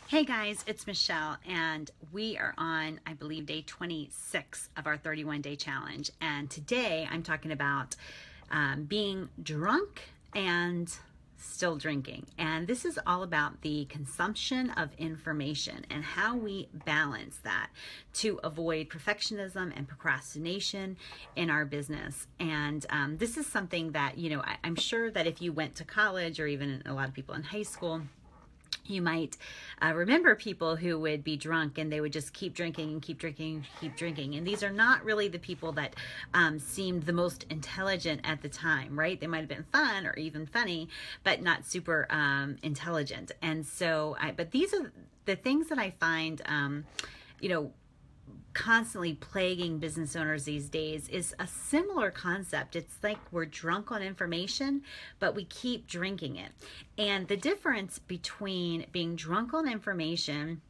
Hey guys, it's Michelle, and we are on, I believe, day 26 of our 31-day challenge. And today I'm talking about being drunk and still drinking. And this is all about the consumption of information and how we balance that to avoid perfectionism and procrastination in our business. And this is something that, I'm sure that if you went to college or even a lot of people in high school, you might remember people who would be drunk and they would just keep drinking and keep drinking and keep drinking. And these are not really the people that seemed the most intelligent at the time, right? They might have been fun or even funny, but not super intelligent. And so, but these are the things that I find, constantly plaguing business owners these days is a similar concept. It's like we're drunk on information, but we keep drinking it. And the difference between being drunk on information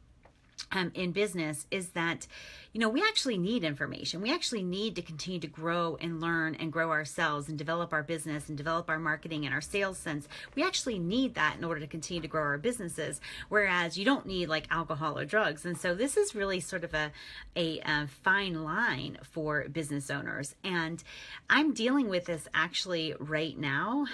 in business is that, we actually need information. We actually need to continue to grow and learn and grow ourselves and develop our business and develop our marketing and our sales sense. We actually need that in order to continue to grow our businesses, whereas you don't need like alcohol or drugs. And so this is really sort of a fine line for business owners. And I'm dealing with this actually right now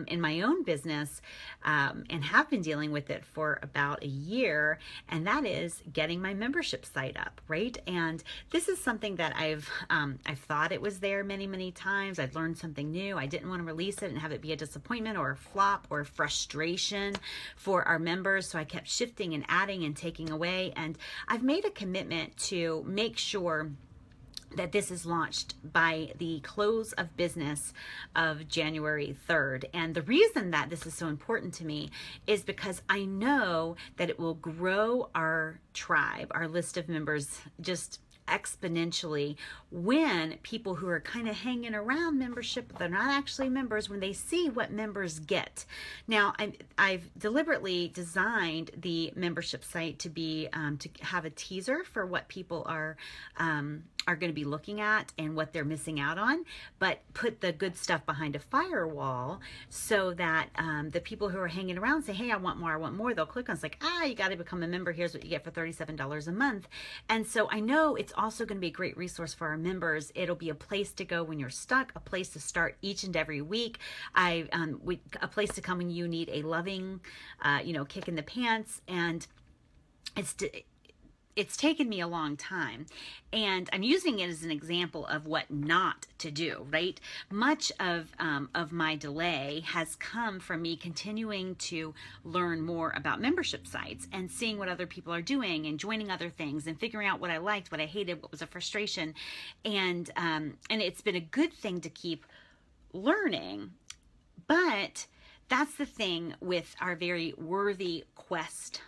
in my own business and have been dealing with it for about a year. And that is getting my membership site up, right? And this is something that I've thought it was there many times. I'd learned something new. I didn't want to release it and have it be a disappointment or a flop or a frustration for our members. So I kept shifting and adding and taking away. And I've made a commitment to make sure that this is launched by the close of business of January 3rd. And the reason that this is so important to me is because I know that it will grow our tribe, our list of members, just exponentially when people who are kind of hanging around membership, they're not actually members, when they see what members get. Now, I've deliberately designed the membership site to be to have a teaser for what people are going to be looking at and what they're missing out on, but put the good stuff behind a firewall so that the people who are hanging around say, hey, I want more. They'll click on it's like, you got to become a member. Here's what you get for $37 a month. And so I know it's also going to be a great resource for our members. It'll be a place to go when you're stuck, a place to start each and every week. A place to come when you need a loving, kick in the pants. And it's taken me a long time, and I'm using it as an example of what not to do, right? Much of my delay has come from me continuing to learn more about membership sites and seeing what other people are doing and joining other things and figuring out what I liked, what I hated, what was a frustration. And it's been a good thing to keep learning, but that's the thing with our very worthy quest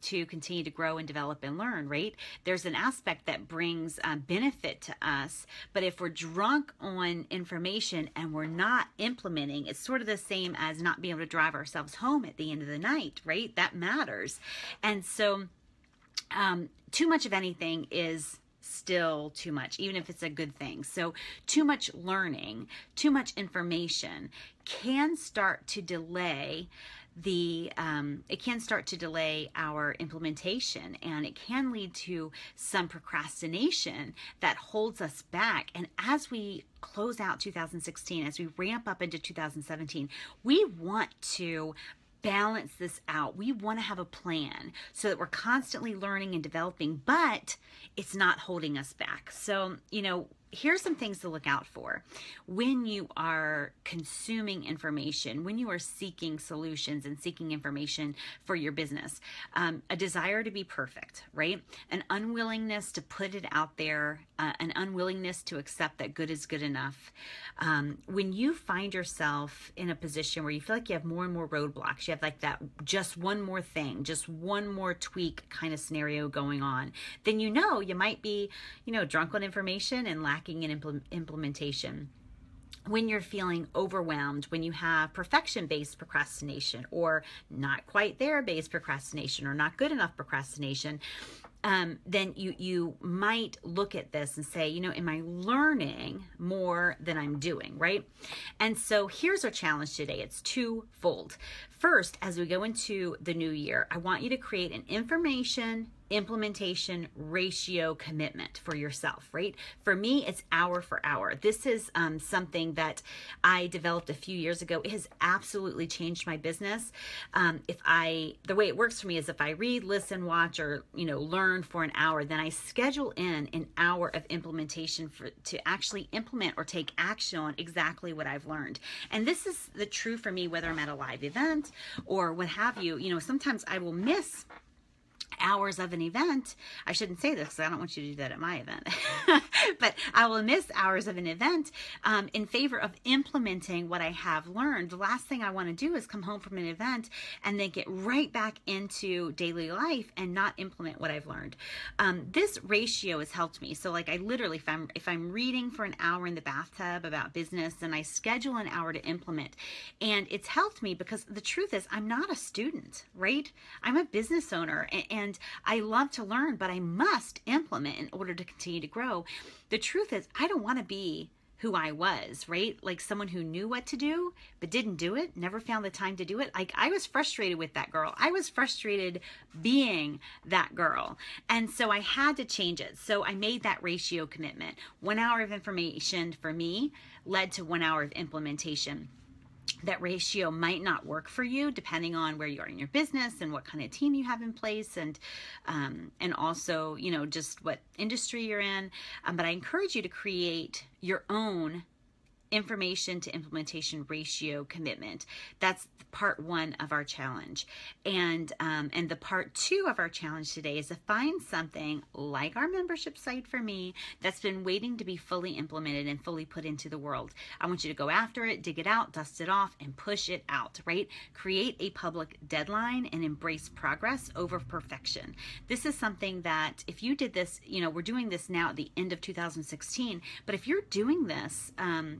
to continue to grow and develop and learn, right? There's an aspect that brings benefit to us, but if we're drunk on information and we're not implementing, it's sort of the same as not being able to drive ourselves home at the end of the night, right? That matters. And so too much of anything is still too much, even if it's a good thing. So too much learning, too much information can start to delay our implementation, and it can lead to some procrastination that holds us back. And as we close out 2016, as we ramp up into 2017, we want to balance this out. We want to have a plan so that we're constantly learning and developing, but it's not holding us back. So, here's some things to look out for when you are consuming information, when you are seeking solutions and seeking information for your business. A desire to be perfect, right? An unwillingness to put it out there, an unwillingness to accept that good is good enough. When you find yourself in a position where you feel like you have more and more roadblocks, you have like that just one more thing, just one more tweak kind of scenario going on, then you might be, drunk on information and lacking in implementation. When you're feeling overwhelmed, when you have perfection-based procrastination or not quite there based procrastination or not good enough procrastination, then you might look at this and say, am I learning more than I'm doing, right? And so here's our challenge today. It's twofold. First, as we go into the new year, I want you to create an information implementation ratio commitment for yourself, right? For me, it's hour for hour. This is something that I developed a few years ago. It has absolutely changed my business. The way it works for me is if I read, listen, watch, or learn for an hour, then I schedule in an hour of implementation to actually implement or take action on exactly what I've learned. And this is the true for me, whether I'm at a live event or what have you. Sometimes I will miss hours of an event. I shouldn't say this because I don't want you to do that at my event, but I will miss hours of an event in favor of implementing what I have learned. The last thing I want to do is come home from an event and then get right back into daily life and not implement what I've learned. This ratio has helped me. So like I literally, if I'm reading for an hour in the bathtub about business, then I schedule an hour to implement. And it's helped me because the truth is I'm not a student, right? I'm a business owner and I love to learn, but I must implement in order to continue to grow. The truth is I don't want to be who I was, right? Like someone who knew what to do, but didn't do it, never found the time to do it. Like I was frustrated with that girl. I was frustrated being that girl. And so I had to change it. So I made that ratio commitment. 1 hour of information for me led to 1 hour of implementation. That ratio might not work for you depending on where you are in your business and what kind of team you have in place and also, just what industry you're in. But I encourage you to create your own information to implementation ratio commitment. That's part one of our challenge. And the part two of our challenge today is to find something like our membership site for me that's been waiting to be fully implemented and fully put into the world. I want you to go after it, dig it out, dust it off, and push it out, right? Create a public deadline and embrace progress over perfection. This is something that if you did this, we're doing this now at the end of 2016, but if you're doing this,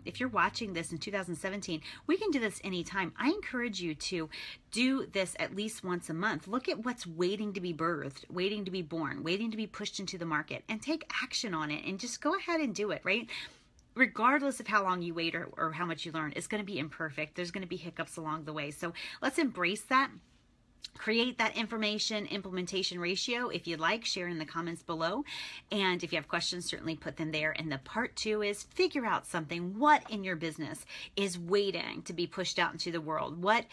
if you're watching this in 2017, we can do this anytime. I encourage you to do this at least once a month. Look at what's waiting to be birthed, waiting to be born, waiting to be pushed into the market, and take action on it and just go ahead and do it, right? Regardless of how long you wait or how much you learn, it's going to be imperfect. There's going to be hiccups along the way. So let's embrace that. Create that information implementation ratio. If you'd like, share in the comments below. And if you have questions, certainly put them there. And the part two is figure out something. What in your business is waiting to be pushed out into the world? What,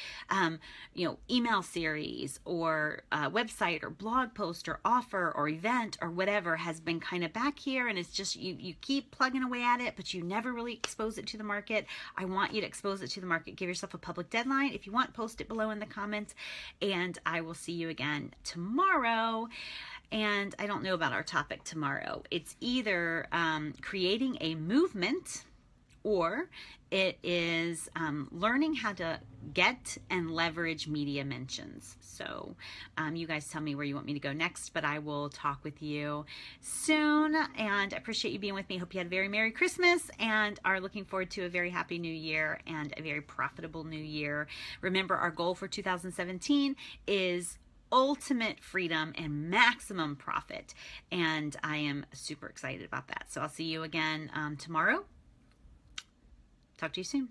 email series or website or blog post or offer or event or whatever has been kind of back here and it's just, you keep plugging away at it, but you never really expose it to the market. I want you to expose it to the market. Give yourself a public deadline. If you want, post it below in the comments. And I will see you again tomorrow. And I don't know about our topic tomorrow. It's either creating a movement or it is learning how to get and leverage media mentions. So you guys tell me where you want me to go next, but I will talk with you soon. And I appreciate you being with me. Hope you had a very Merry Christmas and are looking forward to a very happy new year and a very profitable new year. Remember, our goal for 2017 is ultimate freedom and maximum profit. And I am super excited about that. So I'll see you again tomorrow. Talk to you soon.